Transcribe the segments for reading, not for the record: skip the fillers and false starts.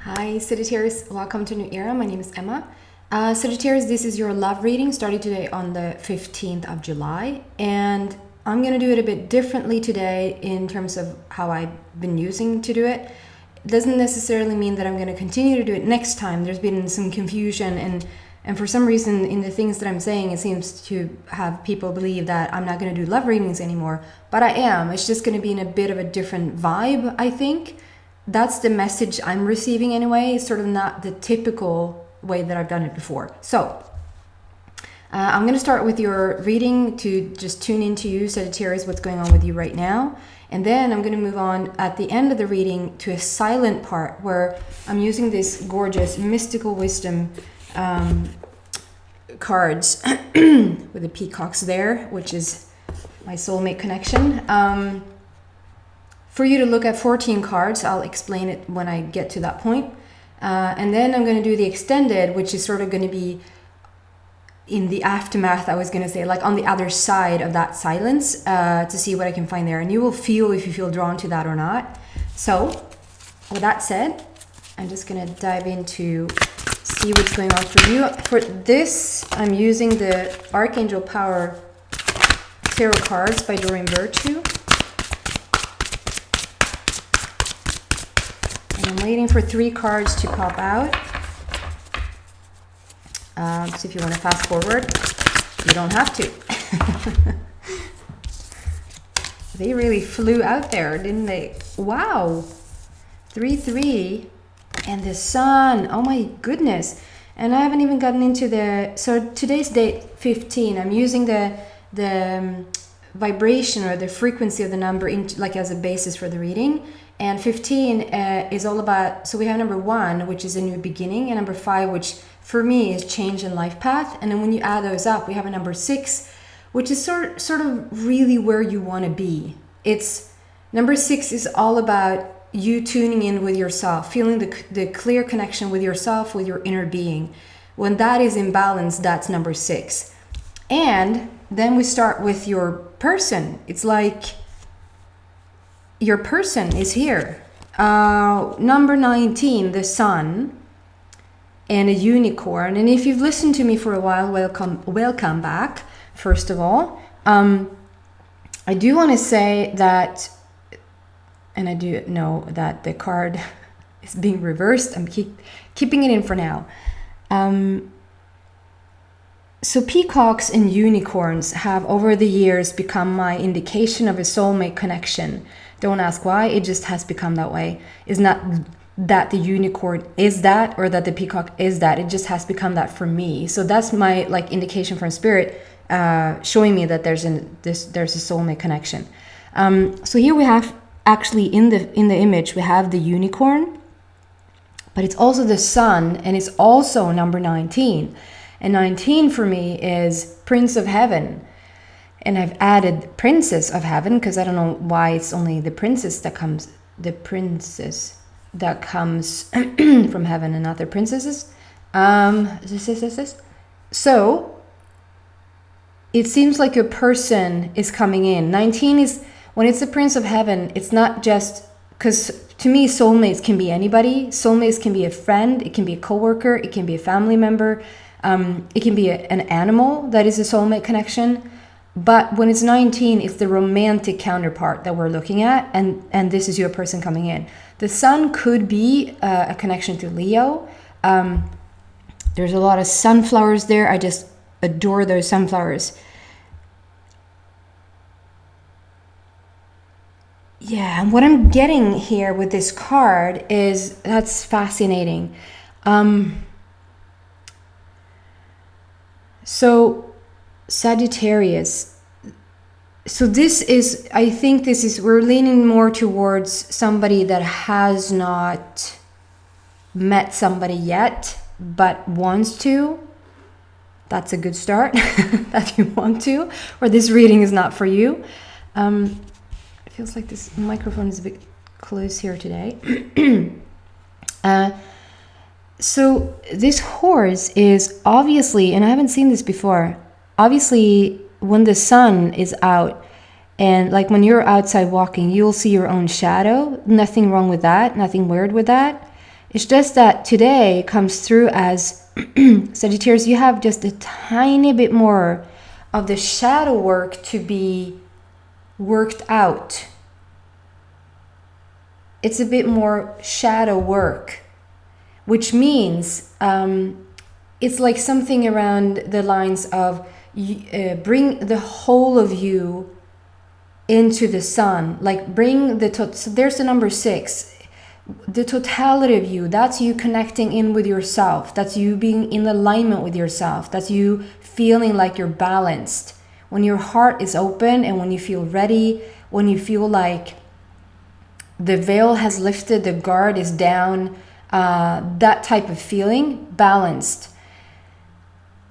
Hi Sagittarius, welcome to New Era. My name is Emma. Sagittarius, this is your love reading starting today on the 15th of July, and I'm going to do it a bit differently today in terms of how I've been using to do it. It doesn't necessarily mean that I'm going to continue to do it next time. There's been some confusion and for some reason in the things that I'm saying, it seems to have people believe that I'm not going to do love readings anymore, but I am. It's just going to be in a bit of a different vibe, I think. That's the message I'm receiving anyway. It's sort of not the typical way that I've done it before. So I'm going to start with your reading to just tune into you, Sagittarius, what's going on with you right now. And then I'm going to move on at the end of the reading to a silent part where I'm using this gorgeous mystical wisdom cards with the peacocks there, which is my soulmate connection. For you to look at 14 cards. I'll explain it when I get to that point. And then I'm going to do the extended, which is sort of going to be in the aftermath, I was going to say, like on the other side of that silence, to see what I can find there. And you will feel if you feel drawn to that or not. So with that said, I'm just going to dive into see what's going on for you. For this, I'm using the Archangel Power Tarot cards by Doreen Virtue. I'm waiting for 3 cards to pop out. So if you want to fast forward, you don't have to. They really flew out there, didn't they? Wow. 3-3 and the sun. Oh my goodness. And I haven't even gotten into the... So today's date 15. I'm using the vibration or the frequency of the number like as a basis for the reading. And 15 is all about, so we have number 1, which is a new beginning, and number 5, which for me is change in life path. And then when you add those up, we have a number 6, which is sort of really where you want to be. It's number 6 is all about you tuning in with yourself, feeling the clear connection with yourself, with your inner being. When that is in balance, that's number 6. And then we start with your person. It's like your person is here. Number 19, the sun and a unicorn. And if you've listened to me for a while, welcome back, first of all. I do want to say that, and I do know that the card is being reversed. I'm keeping it in for now. So peacocks and unicorns have over the years become my indication of a soulmate connection. Don't ask why, it just has become that way. It's not that the unicorn is that or that the peacock is that. It just has become that for me. So that's my indication from spirit, showing me that there's a soulmate connection. So here we have actually in the image we have the unicorn, but it's also the sun, and it's also number 19. And 19 for me is Prince of Heaven. And I've added Princess of Heaven because I don't know why it's only the princess that comes from heaven and not the princesses. So it seems like a person is coming in. 19 is, when it's the Prince of Heaven, it's not just, because to me soulmates can be anybody. Soulmates can be a friend, it can be a coworker, it can be a family member, it can be an animal that is a soulmate connection. But when it's 19, it's the romantic counterpart that we're looking at, and this is your person coming in. The sun could be a connection to Leo. There's a lot of sunflowers there. I just adore those sunflowers. Yeah, and what I'm getting here with this card is, that's fascinating. So Sagittarius. So this is, I think this is, we're leaning more towards somebody that has not met somebody yet, but wants to. That's a good start, that you want to, or this reading is not for you. It feels like this microphone is a bit close here today. So this horse is obviously, and I haven't seen this before, obviously when the sun is out and like when you're outside walking, you'll see your own shadow. Nothing wrong with that, nothing weird with that. It's just that today comes through as Sagittarius, you have just a tiny bit more of the shadow work to be worked out. It's a bit more shadow work, which means it's like something around the lines of bring the whole of you into the sun, like bring so there's the number 6, the totality of you. That's you connecting in with yourself, that's you being in alignment with yourself, that's you feeling like you're balanced. When your heart is open and when you feel ready, when you feel like the veil has lifted, the guard is down, that type of feeling, balanced,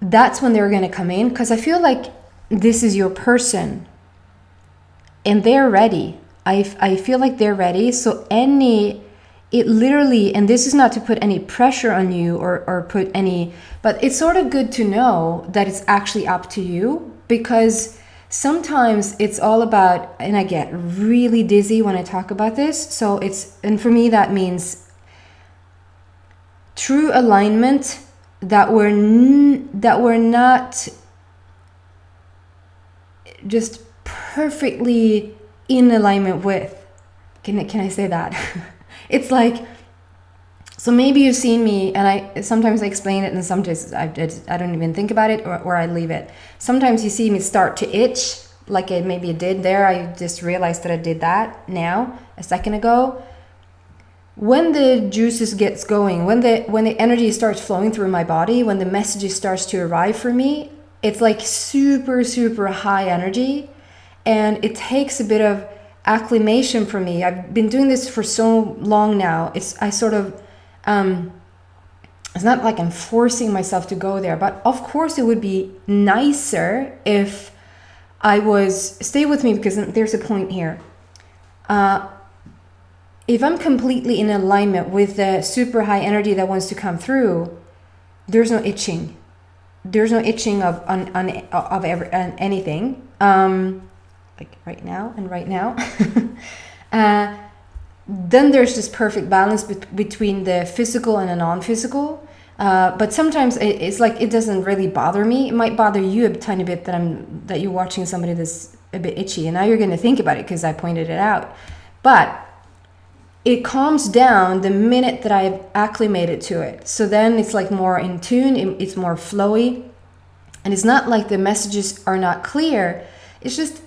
that's when they're going to come in. Because I feel like this is your person and they're ready. I feel like they're ready. So it literally, and this is not to put any pressure on you or put any, but it's sort of good to know that it's actually up to you, because sometimes it's all about, and I get really dizzy when I talk about this. So and for me, that means true alignment that we're not just perfectly in alignment with. Can I say that? It's like, so maybe you've seen me, and I sometimes explain it, and sometimes I don't even think about it, or I leave it. Sometimes you see me start to itch, like maybe it did there. I just realized that I did that now, a second ago. When the juices gets going, when the energy starts flowing through my body, when the messages starts to arrive for me, it's like super, super high energy, and it takes a bit of acclimation for me. I've been doing this for so long now. It's not like I'm forcing myself to go there, but of course it would be nicer if I was, stay with me because there's a point here. If I'm completely in alignment with the super high energy that wants to come through, there's no itching. There's no itching of anything. Like right now and right now. Then there's this perfect balance between the physical and the non-physical. But sometimes it's like it doesn't really bother me. It might bother you a tiny bit that you're watching somebody that's a bit itchy, and now you're going to think about it because I pointed it out. But it calms down the minute that I've acclimated to it. So then it's like more in tune. It's more flowy, and it's not like the messages are not clear. It's just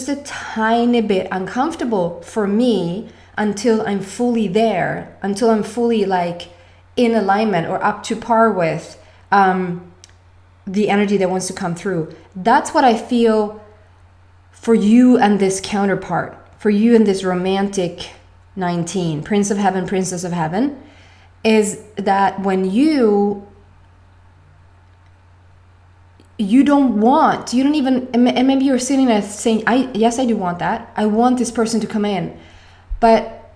a tiny bit uncomfortable for me until I'm fully there, until I'm fully like in alignment or up to par with the energy that wants to come through. That's what I feel for you and this counterpart, for you and this romantic 19, Prince of Heaven, Princess of Heaven, is that when you don't even, and maybe you're sitting there saying, yes, I do want that. I want this person to come in. But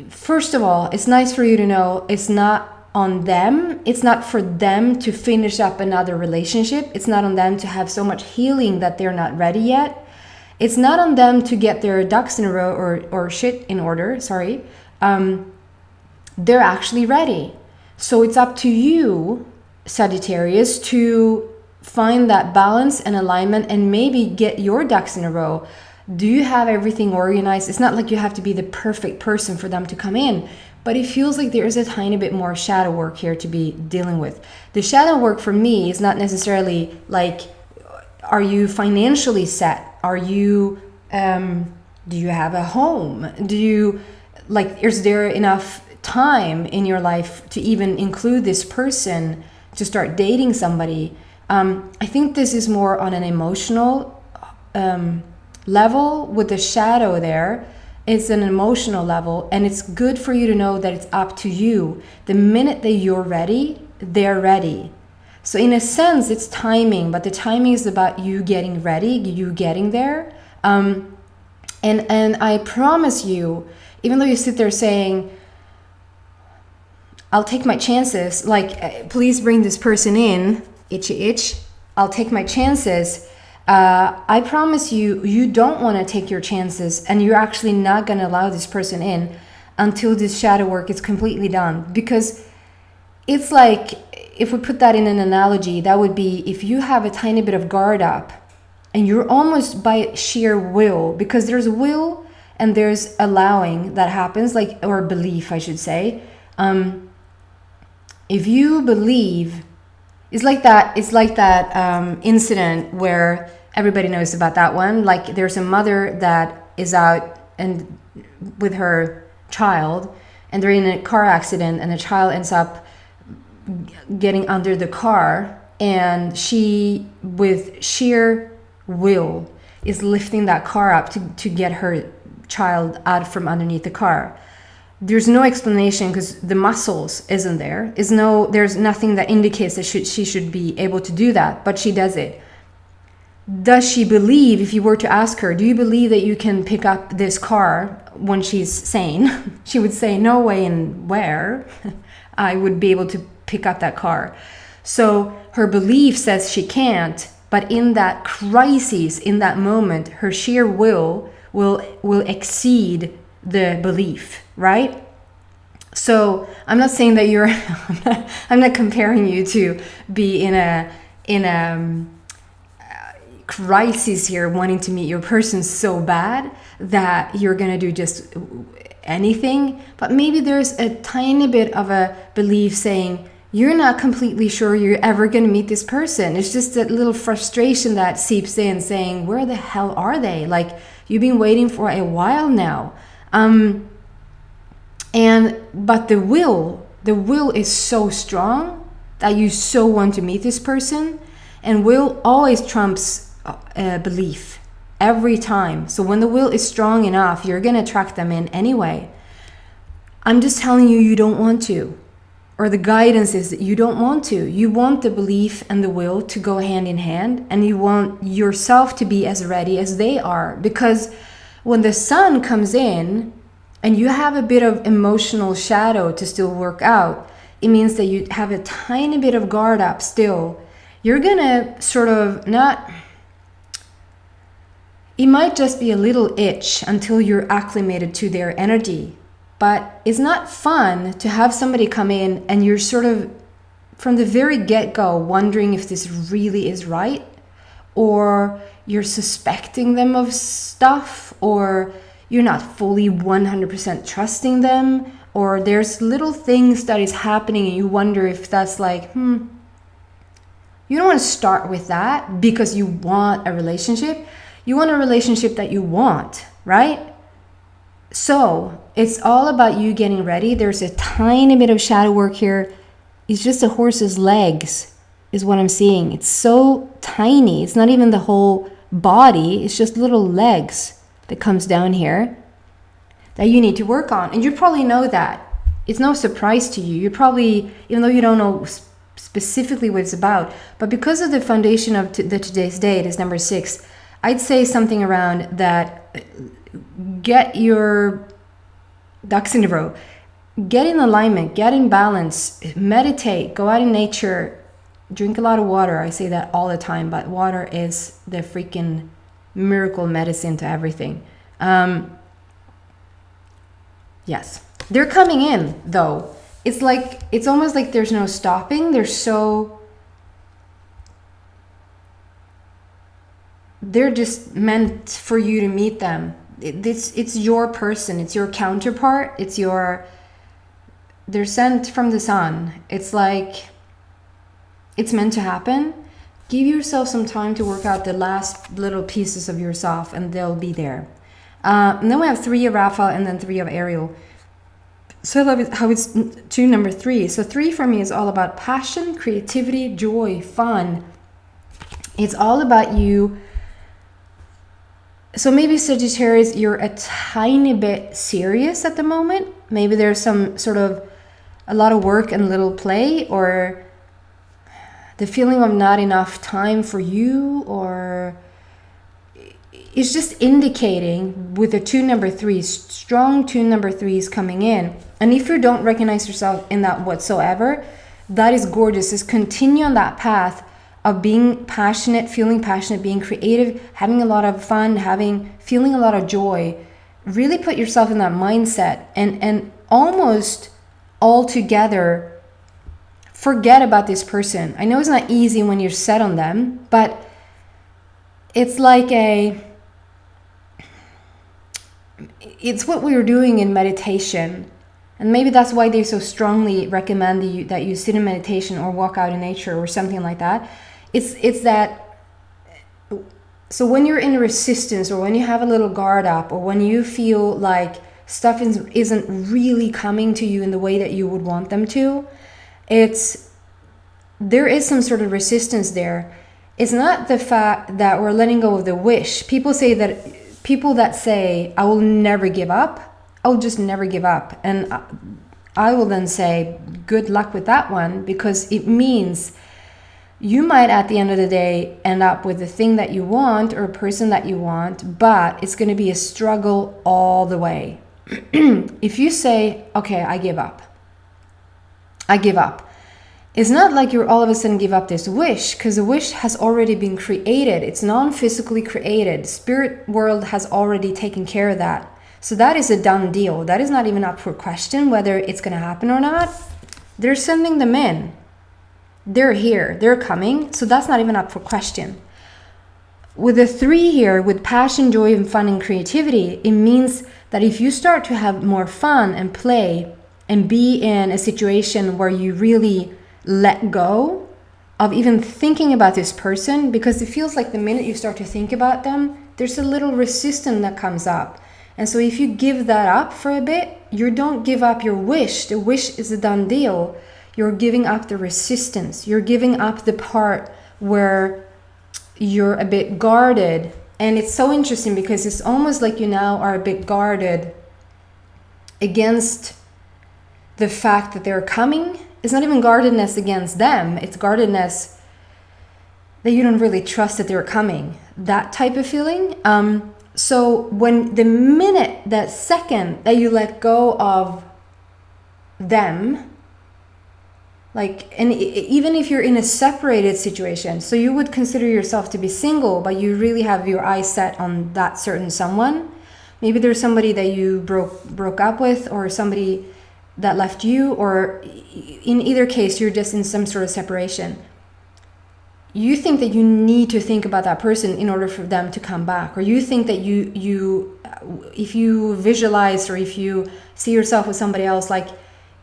first of all, it's nice for you to know it's not on them. It's not for them to finish up another relationship. It's not on them to have so much healing that they're not ready yet. It's not on them to get their ducks in a row or shit in order. Sorry. They're actually ready. So it's up to you, Sagittarius, to find that balance and alignment and maybe get your ducks in a row. Do you have everything organized? It's not like you have to be the perfect person for them to come in, but it feels like there is a tiny bit more shadow work here to be dealing with. The shadow work for me is not necessarily like, are you financially set? Are you, do you have a home? Is there enough time in your life to even include this person to start dating somebody? I think this is more on an emotional level with the shadow there. It's an emotional level, and it's good for you to know that it's up to you. The minute that you're ready, they're ready. So in a sense, it's timing, but the timing is about you getting ready, you getting there. And I promise you, even though you sit there saying, I'll take my chances, like, please bring this person in, itchy itch, I'll take my chances. I promise you, you don't want to take your chances, and you're actually not going to allow this person in until this shadow work is completely done. Because it's like, if we put that in an analogy, that would be if you have a tiny bit of guard up and you're almost by sheer will, because there's will and there's allowing that happens, like, or belief, I should say. If you believe, it's like that incident where everybody knows about that one. Like, there's a mother that is out and with her child, and they're in a car accident, and the child ends up getting under the car, and she, with sheer will, is lifting that car up to get her child out from underneath the car. There's no explanation because the muscles isn't there. There's nothing that indicates that she should be able to do that, but she does it. Does she believe, if you were to ask her, do you believe that you can pick up this car when she's sane? She would say, no way and where I would be able to pick up that car. So her belief says she can't, but in that crisis, in that moment, her sheer will exceed the belief, right? So I'm not saying that you're I'm not comparing you to be in a crisis here, wanting to meet your person so bad that you're gonna do just anything, but maybe there's a tiny bit of a belief saying you're not completely sure you're ever gonna meet this person. It's just that little frustration that seeps in, saying, where the hell are they? Like, you've been waiting for a while now. But the will is so strong that you so want to meet this person, and will always trumps belief every time. So when the will is strong enough, you're gonna attract them in anyway. I'm just telling you, you don't want to, or the guidance is that you don't want to. You want the belief and the will to go hand in hand, and you want yourself to be as ready as they are, because when the sun comes in and you have a bit of emotional shadow to still work out, it means that you have a tiny bit of guard up still. You're gonna sort of not, it might just be a little itch until you're acclimated to their energy. But it's not fun to have somebody come in and you're sort of, from the very get-go, wondering if this really is right, or you're suspecting them of stuff, or you're not fully 100% trusting them, or there's little things that is happening and you wonder if that's like, you don't want to start with that because you want a relationship. You want a relationship that you want, right? So it's all about you getting ready. There's a tiny bit of shadow work here. It's just a horse's legs is what I'm seeing. It's so tiny. It's not even the whole body. It's just little legs that comes down here that you need to work on. And you probably know that. It's no surprise to you. You probably, even though you don't know specifically what it's about, but because of the foundation of today's date is number 6, I'd say something around that. Get your ducks in a row. Get in alignment. Get in balance. Meditate. Go out in nature. Drink a lot of water. I say that all the time, but water is the freaking miracle medicine to everything. Yes. They're coming in, though. It's almost like there's no stopping. They're just meant for you to meet them. It's your person. It's your counterpart. They're sent from the sun. It's like it's meant to happen. Give yourself some time to work out the last little pieces of yourself, and they'll be there. And then we have 3 of Raphael and then 3 of Ariel. So I love how it's to number 3. So 3 for me is all about passion, creativity, joy, fun. It's all about you. So maybe Sagittarius, you're a tiny bit serious at the moment. Maybe there's some sort of a lot of work and little play, or the feeling of not enough time for you, or it's just indicating with the 2 number 3s, strong 2 number 3s coming in. And if you don't recognize yourself in that whatsoever, that is gorgeous. Just continue on that path of being passionate, feeling passionate, being creative, having a lot of fun, feeling a lot of joy. really put yourself in that mindset and almost altogether forget about this person. I know it's not easy when you're set on them, but it's like it's what we were doing in meditation. And maybe that's why they so strongly recommend that you sit in meditation or walk out in nature or something like that. It's that, so when you're in resistance, or when you have a little guard up, or when you feel like stuff isn't really coming to you in the way that you would want them to, there is some sort of resistance there. It's not the fact that we're letting go of the wish. People that say, I will never give up, I'll just never give up. And I will then say, good luck with that one, because it means you might at the end of the day end up with the thing that you want or a person that you want, but it's going to be a struggle all the way. If you say, okay, I give up. It's not like you're all of a sudden give up this wish, because the wish has already been created. It's non-physically created. Spirit world has already taken care of that. So that is a done deal. That is not even up for question whether it's going to happen or not. They're sending them in. They're here. They're coming. So that's not even up for question. With the 3 here, with passion, joy, and fun and creativity, it means that if you start to have more fun and play and be in a situation where you really let go of even thinking about this person, because it feels like the minute you start to think about them, there's a little resistance that comes up. And so if you give that up for a bit, you don't give up your wish. The wish is a done deal. You're giving up the resistance. You're giving up the part where you're a bit guarded. And it's so interesting because it's almost like you now are a bit guarded against the fact that they're coming. It's not even guardedness against them. It's guardedness that you don't really trust that they're coming. That type of feeling. So that second that you let go of them, and even if you're in a separated situation, so you would consider yourself to be single, but you really have your eyes set on that certain someone. Maybe there's somebody that you broke up with, or somebody that left you, or in either case, you're just in some sort of separation. You think that you need to think about that person in order for them to come back, or you think that you if you visualize, or if you see yourself with somebody else, like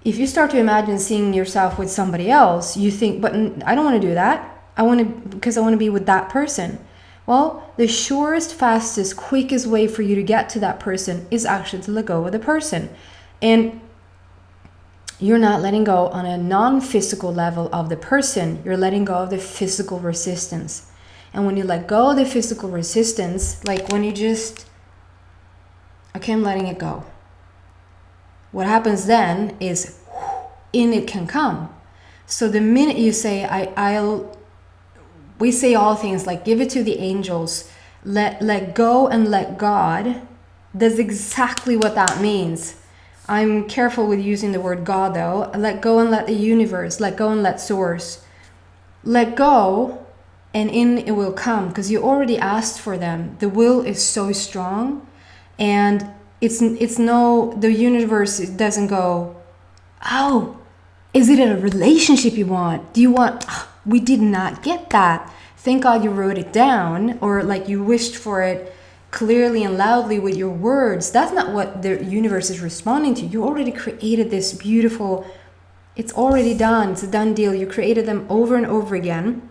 if you start to imagine seeing yourself with somebody else, you think, but I don't want to do that. Because I want to be with that person. Well, the surest, fastest, quickest way for you to get to that person is actually to let go of the person. And you're not letting go on a non-physical level of the person. You're letting go of the physical resistance. And when you let go of the physical resistance, like when you just, okay, I'm letting it go. What happens then is, in it can come. So the minute you say, we say all things like, give it to the angels, let go and let God. That's exactly what that means. I'm careful with using the word God though. Let go and let the universe, let go and let source. Let go and in it will come, because you already asked for them. The will is so strong, and the universe doesn't go, oh, is it a relationship you want? Do you want, we did not get that. Thank God you wrote it down, or like you wished for it clearly and loudly with your words. That's not what the universe is responding to. You already created this beautiful, it's already done. It's a done deal. You created them over and over again.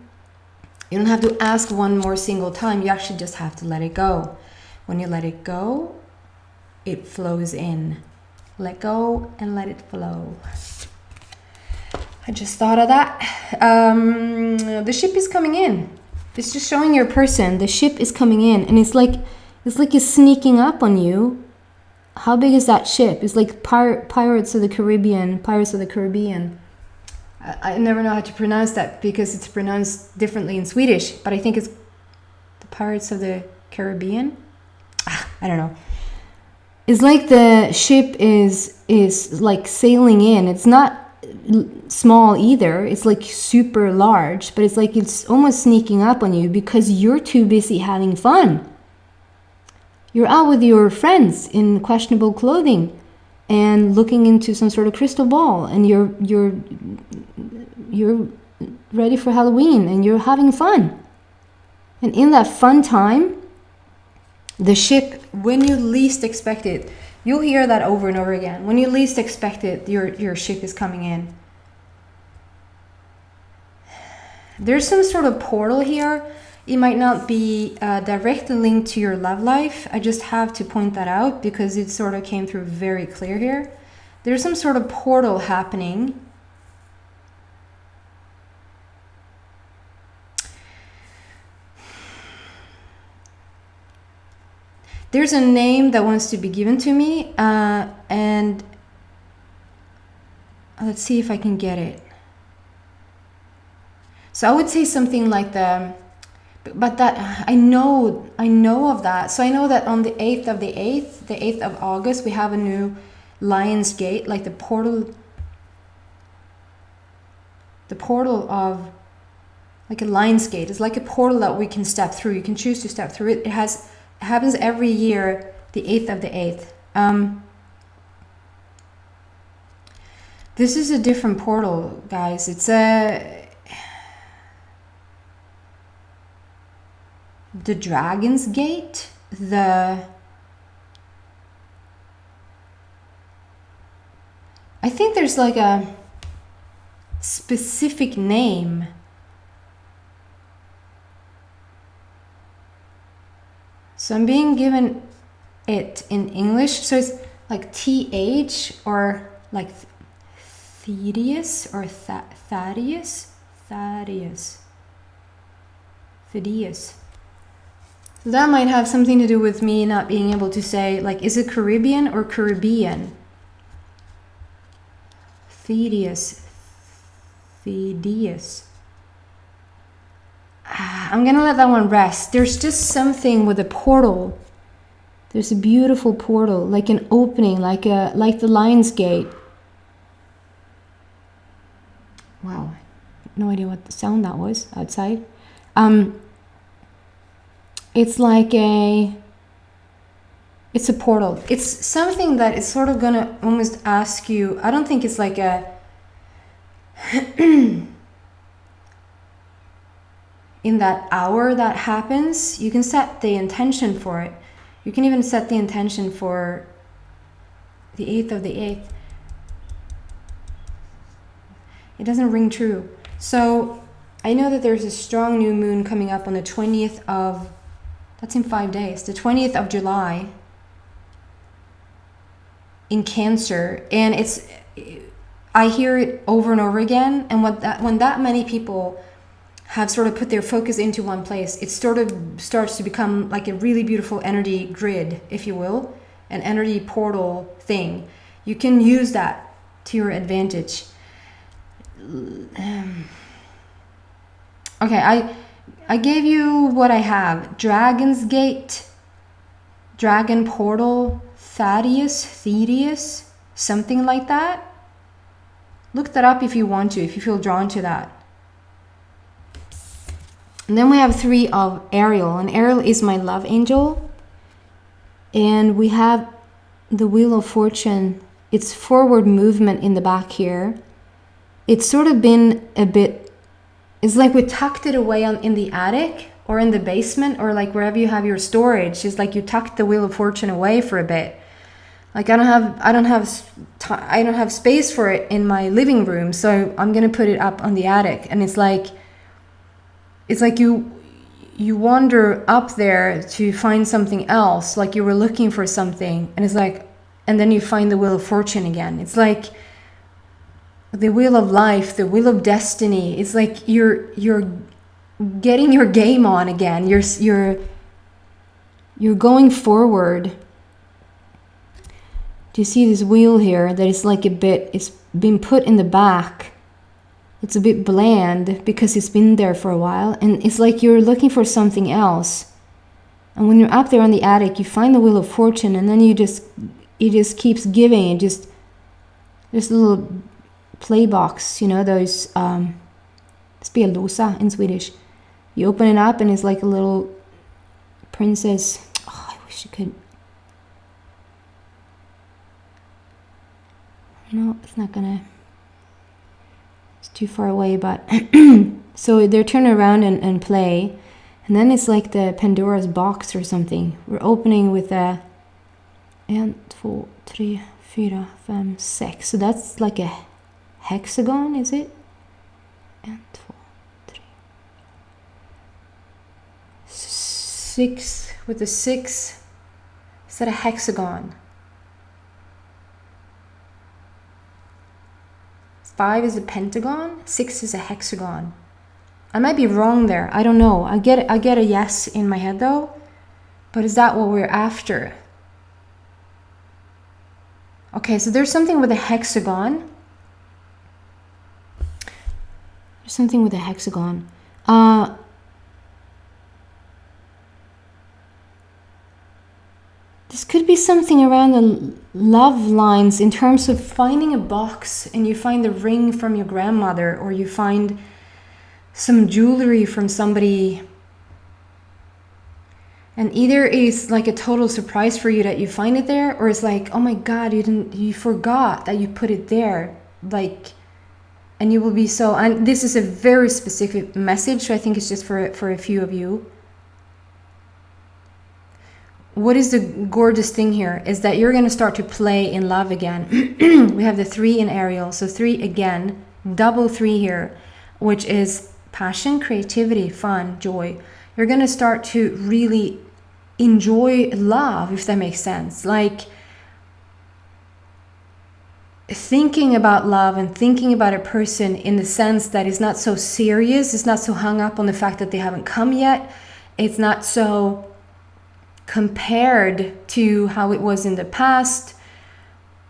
You don't have to ask one more single time. You actually just have to let it go. When you let it go, it flows in. Let go and let it flow. I just thought of that. The ship is coming in. It's just showing your person. The ship is coming in, and it's like it's sneaking up on you. How big is that ship? It's like Pirates of the Caribbean. I never know how to pronounce that because it's pronounced differently in Swedish, but I think it's the Pirates of the Caribbean. I don't know. It's like the ship is like sailing in. It's not small either. It's like super large, but it's like it's almost sneaking up on you because you're too busy having fun. You're out with your friends in questionable clothing and looking into some sort of crystal ball, and you're ready for Halloween and you're having fun. And in that fun time, the ship, when you least expect it, you'll hear that over and over again. When you least expect it, your ship is coming in. There's some sort of portal here. It might not be directly linked to your love life. I just have to point that out because it sort of came through very clear here. There's some sort of portal happening. There's a name that wants to be given to me, and let's see if I can get it. So I would say something like but that I know of that. So I know that on the 8th of the 8th of August, we have a new Lion's Gate, like the portal of like a Lion's Gate. It's like a portal that we can step through. You can choose to step through it. It happens every year, the 8th of the 8th. This is a different portal, guys. It's the Dragon's Gate, I think there's like a specific name. So I'm being given it in English. So it's like TH or like Thaddeus or Thaddeus. So that might have something to do with me not being able to say, like, is it Caribbean or Caribbean? Thaddeus. I'm gonna let that one rest. There's just something with a portal. There's a beautiful portal, like an opening, like the Lion's Gate. Wow, no idea what the sound that was outside. It's like it's a portal. It's something that is sort of gonna almost ask you. I don't think it's like a in that hour that happens, you can set the intention for it. You can even set the intention for the 8th of the 8th. It doesn't ring true. So I know that there's a strong new moon coming up on the 20th of, that's in 5 days, the 20th of July in Cancer. And I hear it over and over again. And when that many people have sort of put their focus into one place, it sort of starts to become like a really beautiful energy grid, if you will, an energy portal thing. You can use that to your advantage. Okay, I gave you what I have. Dragon's Gate, Dragon Portal, Thaddeus, something like that. Look that up if you want to, if you feel drawn to that. And then we have 3 of Ariel, and Ariel is my love angel. And we have the Wheel of Fortune. It's forward movement in the back here. It's sort of been a bit, it's like we tucked it away in the attic or in the basement or like wherever you have your storage. It's like you tucked the Wheel of Fortune away for a bit. Like I don't have space for it in my living room, so I'm gonna put it up on the attic. And it's like you wander up there to find something else, like you were looking for something, and it's like, and then you find the Wheel of Fortune again. It's like the wheel of life, the wheel of destiny. It's like you're getting your game on again. You're going forward. Do you see this wheel here that is like it's been put in the back? It's a bit bland because it's been there for a while, and it's like you're looking for something else. And when you're up there on the attic, you find the Wheel of Fortune, and then it just keeps giving. There's a little play box, you know, those speldosa in Swedish. You open it up and it's like a little princess. Oh, I wish No, it's not gonna, it's too far away, but so they're turning around and play, and then it's like the Pandora's box or something. We're opening with a 1, 2, 3, 4, 5, 6. So that's like a hexagon, is it? 1, 2, 3. 6 with the 6. Is that a hexagon? 5 is a pentagon. 6 is a hexagon. I might be wrong there. I don't know. I get a yes in my head though. But is that what we're after? Okay, so there's something with a hexagon. There's something with a hexagon. This could be something around the love lines in terms of finding a box and you find the ring from your grandmother, or you find some jewelry from somebody, and either it's like a total surprise for you that you find it there, or it's like, oh my god, you forgot that you put it there, like, and you will be so, and this is a very specific message, so I think it's just for a few of you. What is the gorgeous thing here is that you're going to start to play in love again. We have the 3 in Ariel, so 3 again, double 3 here, which is passion, creativity, fun, joy. You're going to start to really enjoy love, if that makes sense. Like thinking about love and thinking about a person in the sense that it's not so serious, it's not so hung up on the fact that they haven't come yet, it's not so compared to how it was in the past,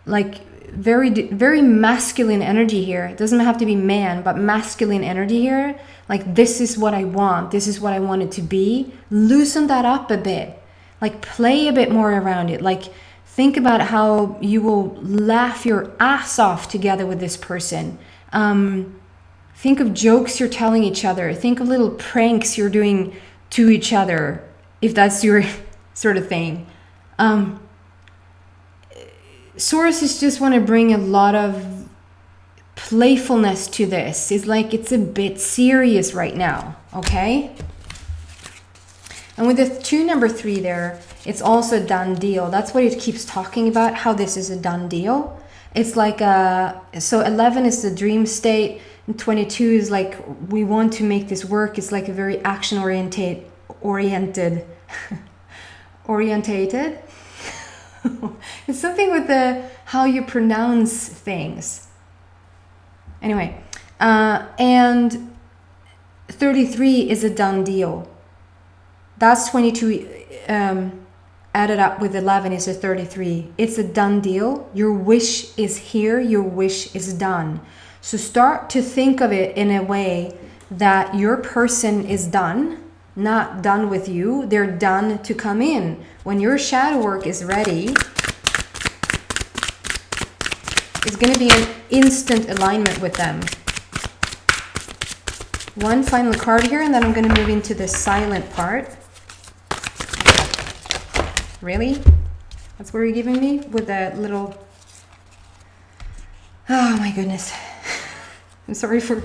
like very masculine energy here. It doesn't have to be man, but masculine energy here. Like, this is what I want, this is what I want it to be. Loosen that up a bit, like play a bit more around it. Like, think about how you will laugh your ass off together with this person. Think of jokes you're telling each other, think of little pranks you're doing to each other, if that's your sort of thing. Sources just want to bring a lot of playfulness to this. It's like it's a bit serious right now, okay? And with the 2 number 3 there, it's also a done deal. That's what it keeps talking about, how this is a done deal. It's like so 11 is the dream state, and 22 is like, we want to make this work. It's like a very action oriented it's something with the how you pronounce things. Anyway, and 33 is a done deal. That's 22 added up with 11 is a 33. It's a done deal. Your wish is here. Your wish is done. So start to think of it in a way that your person is done. Not done with you, they're done to come in. When your shadow work is ready, it's going to be an instant alignment with them. One final card here, and then I'm going to move into the silent part. Really? That's what you're giving me with that little... Oh my goodness. I'm sorry for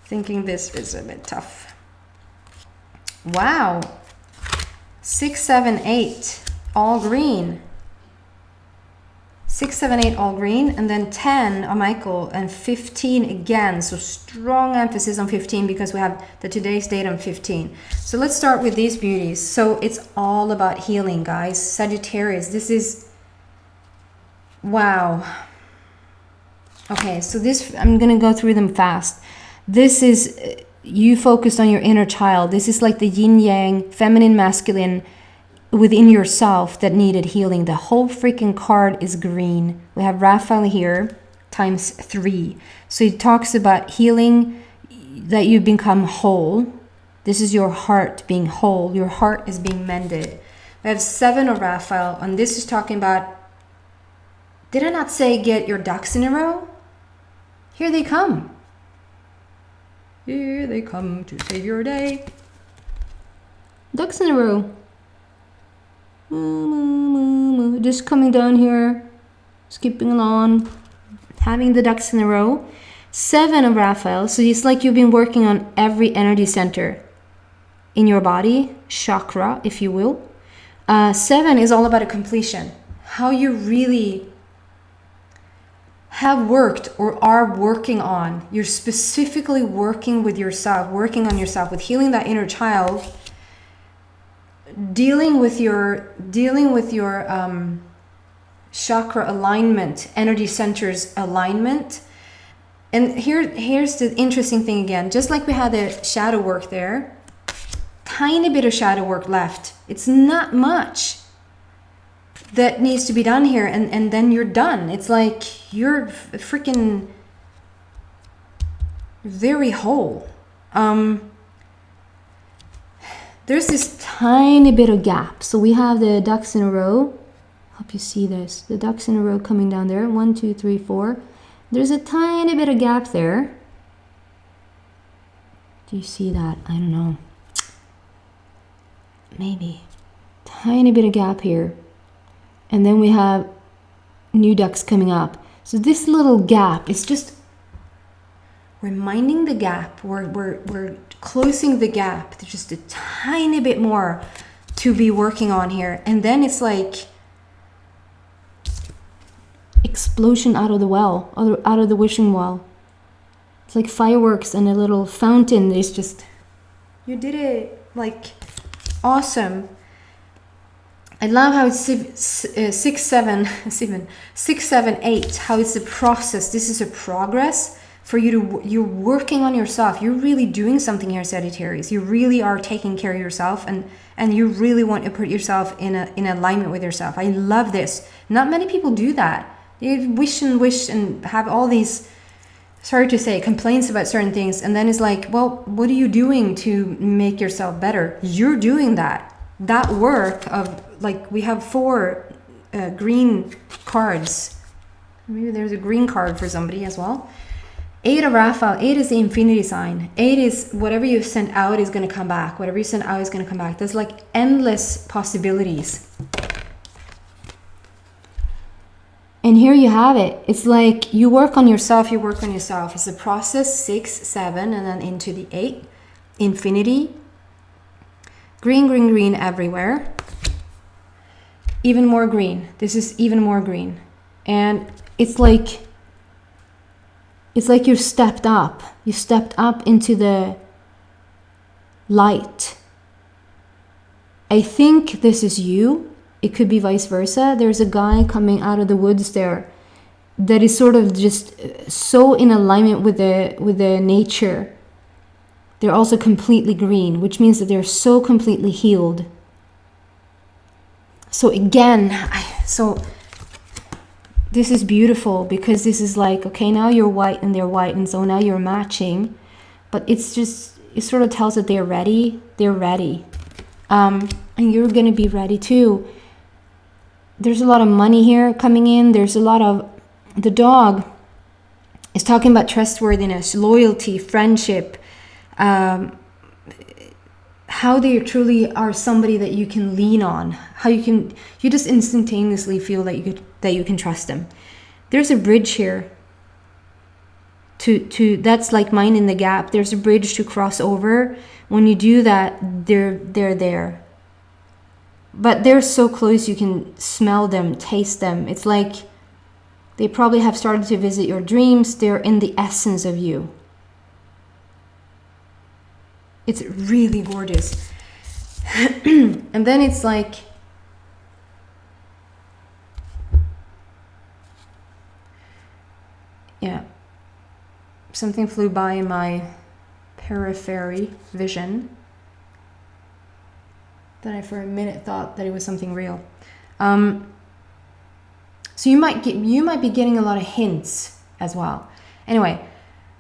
thinking this is a bit tough. Wow, 6, 7, 8, all green. 6, 7, 8, all green, and then 10 on Michael, and 15 again. So strong emphasis on 15 because we have the today's date on 15. So let's start with these beauties. So it's all about healing, guys. Sagittarius, this is, wow. Okay, so this, I'm gonna go through them fast. This is... you focused on your inner child. This is like the yin yang, feminine, masculine within yourself that needed healing. The whole freaking card is green. We have Raphael here times 3. So it talks about healing, that you become whole. This is your heart being whole. Your heart is being mended. We have 7 of Raphael, and this is talking about, did I not say get your ducks in a row? Here they come. Here they come to save your day. Ducks in a row. Just coming down here, skipping along. having the ducks in a row. 7 of Raphael. So it's like you've been working on every energy center in your body, chakra, if you will. 7 is all about a completion. How you really have worked or are working on. You're specifically working with yourself, working on yourself, with healing that inner child, dealing with your chakra alignment, energy centers alignment. And here's the interesting thing again. Just like we had the shadow work there, tiny bit of shadow work left. It's not much that needs to be done here, and then you're done. It's like you're freaking very whole. There's this tiny bit of gap. So we have the ducks in a row. Hope you see this. The ducks in a row coming down there. 1, 2, 3, 4. There's a tiny bit of gap there. Do you see that? I don't know. Maybe. Tiny bit of gap here. And then we have new ducks coming up. So this little gap is just reminding the gap. We're closing the gap. There's just a tiny bit more to be working on here. And then it's like explosion out of the well, out of the wishing well. It's like fireworks and a little fountain. It's just, you did it. Like, awesome. I love how it's 6, 7, 8, how it's a process. This is a progress for you to, you're working on yourself. You're really doing something here, Sagittarius. You really are taking care of yourself, and you really want to put yourself in alignment with yourself. I love this. Not many people do that. They wish and have all these, sorry to say, complaints about certain things. And then it's like, well, what are you doing to make yourself better? You're doing that. That work of, like, we have 4 green cards. Maybe there's a green card for somebody as well. 8 of Raphael. 8 is the infinity sign. 8 is whatever you send out is going to come back. Whatever you send out is going to come back. There's like endless possibilities. And here you have it. It's like you work on yourself, you work on yourself. It's a process. 6, 7, and then into the 8. Infinity. Green, green, green everywhere. Even more green. This is even more green. And it's like you stepped up. You stepped up into the light. I think this is you. It could be vice versa. There's a guy coming out of the woods there that is sort of just so in alignment with the nature. They're also completely green, which means that they're so completely healed. So again, so this is beautiful, because this is like, okay, now you're white and they're white, and so now you're matching. But it's just, it sort of tells that they're ready. They're ready. And you're going to be ready too. There's a lot of money here coming in. There's a lot of, the dog is talking about trustworthiness, loyalty, friendship, how they truly are somebody that you can lean on, how you just instantaneously feel that you can trust them. There's a bridge here to that's like mine in the gap. There's a bridge to cross over. When you do that, they're there. But they're so close, you can smell them, taste them. It's like they probably have started to visit your dreams. They're in the essence of you. It's really gorgeous. And then it's like, yeah, something flew by in my periphery vision that I for a minute thought that it was something real. So you might be getting a lot of hints as well. Anyway,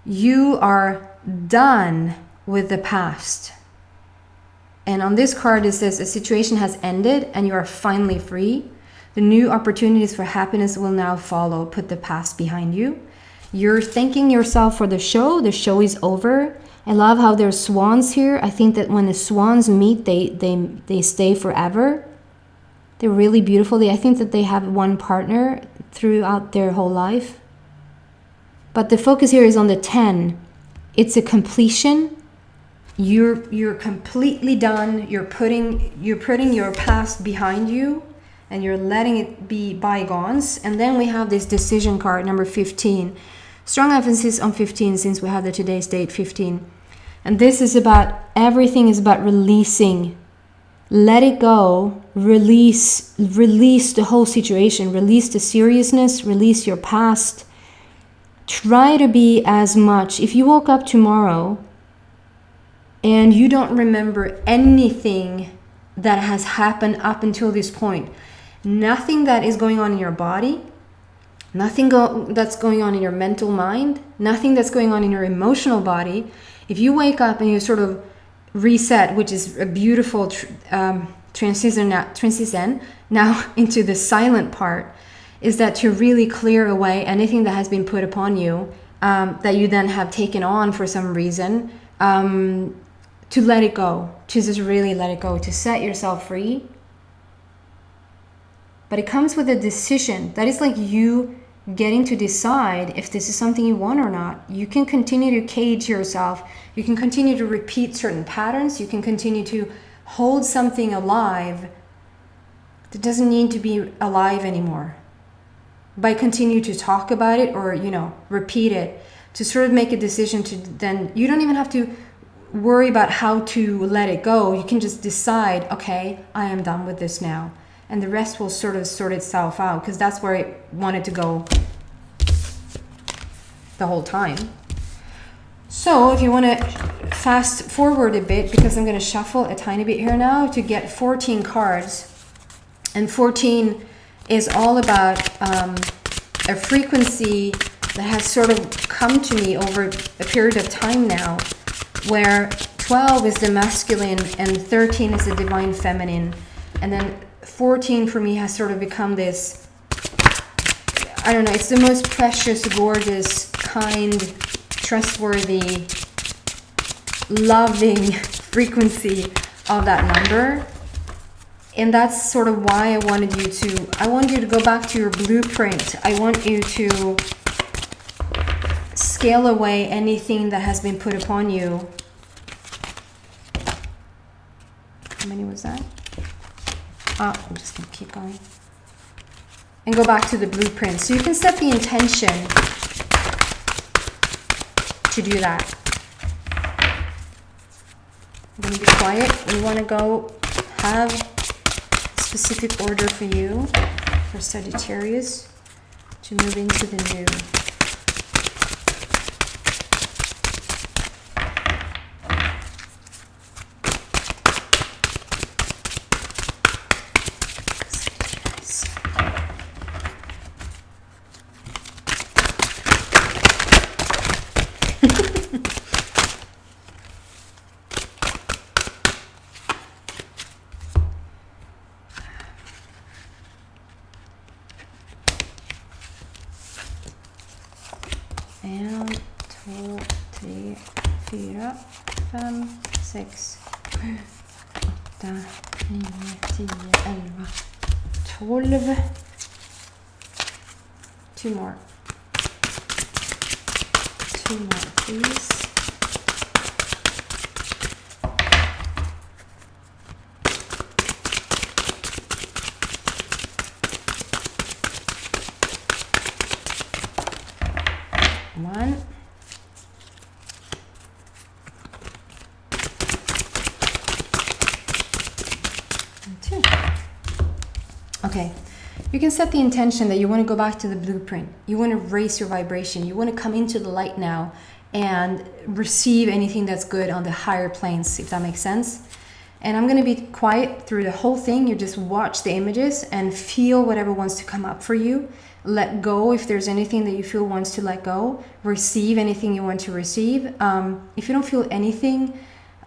you are done with the past. And on this card it says a situation has ended and you are finally free. The new opportunities for happiness will now follow. Put the past behind you. You're thanking yourself for the show. The show is over. I love how there's swans here. I think that when the swans meet, they stay forever. They're really beautiful. I think that they have one partner throughout their whole life. But the focus here is on the 10. It's a completion. You're completely done. You're putting your past behind you, and you're letting it be bygones. And then we have this decision card, number 15. Strong emphasis on 15 since we have the today's date 15. And this is about, everything is about releasing. Let it go. Release the whole situation. Release the seriousness. Release your past. Try to be as much. If you woke up tomorrow and you don't remember anything that has happened up until this point, nothing that is going on in your body, nothing that's going on in your mental mind, nothing that's going on in your emotional body, if you wake up and you sort of reset, which is a beautiful transition now into the silent part, is that to really clear away anything that has been put upon you, that you then have taken on for some reason, to let it go, to just really let it go, to set yourself free. But it comes with a decision. That is like you getting to decide if this is something you want or not. You can continue to cage yourself. You can continue to repeat certain patterns. You can continue to hold something alive that doesn't need to be alive anymore. By continue to talk about it or, repeat it, to sort of make a decision to then, you don't even have to worry about how to let it go. You can just decide, okay, I am done with this now. And the rest will sort of sort itself out, because that's where it wanted to go the whole time. So if you want to fast forward a bit, because I'm going to shuffle a tiny bit here now to get 14 cards. And 14 is all about a frequency that has sort of come to me over a period of time now, where 12 is the masculine and 13 is the divine feminine. And then 14 for me has sort of become this, I don't know, it's the most precious, gorgeous, kind, trustworthy, loving frequency of that number. And that's sort of why I wanted you to go back to your blueprint. I want you to scale away anything that has been put upon you. How many was that? I'm just going to keep going. And go back to the blueprint. So you can set the intention to do that. I'm going to be quiet. We want to go have a specific order for you, for Sagittarius, to move into the new. En, två, tre, fyra, fem, sex, sju, åtta, 9, 10, 11, 12. Two more. Two more, please. One. And two. Okay. You can set the intention that you want to go back to the blueprint. You want to raise your vibration. You want to come into the light now and receive anything that's good on the higher planes, if that makes sense. And I'm going to be quiet through the whole thing. You just watch the images and feel whatever wants to come up for you. Let go if there's anything that you feel wants to let go. Receive anything you want to receive. If you don't feel anything,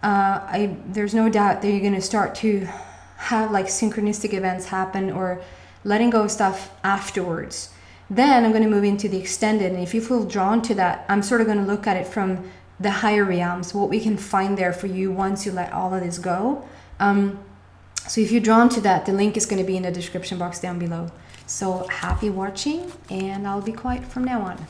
there's no doubt that you're going to start to have like synchronistic events happen or letting go of stuff afterwards. Then I'm going to move into the extended. And if you feel drawn to that, I'm sort of going to look at it from the higher realms, what we can find there for you once you let all of this go. So if you're drawn to that, the link is going to be in the description box down below. So happy watching, and I'll be quiet from now on.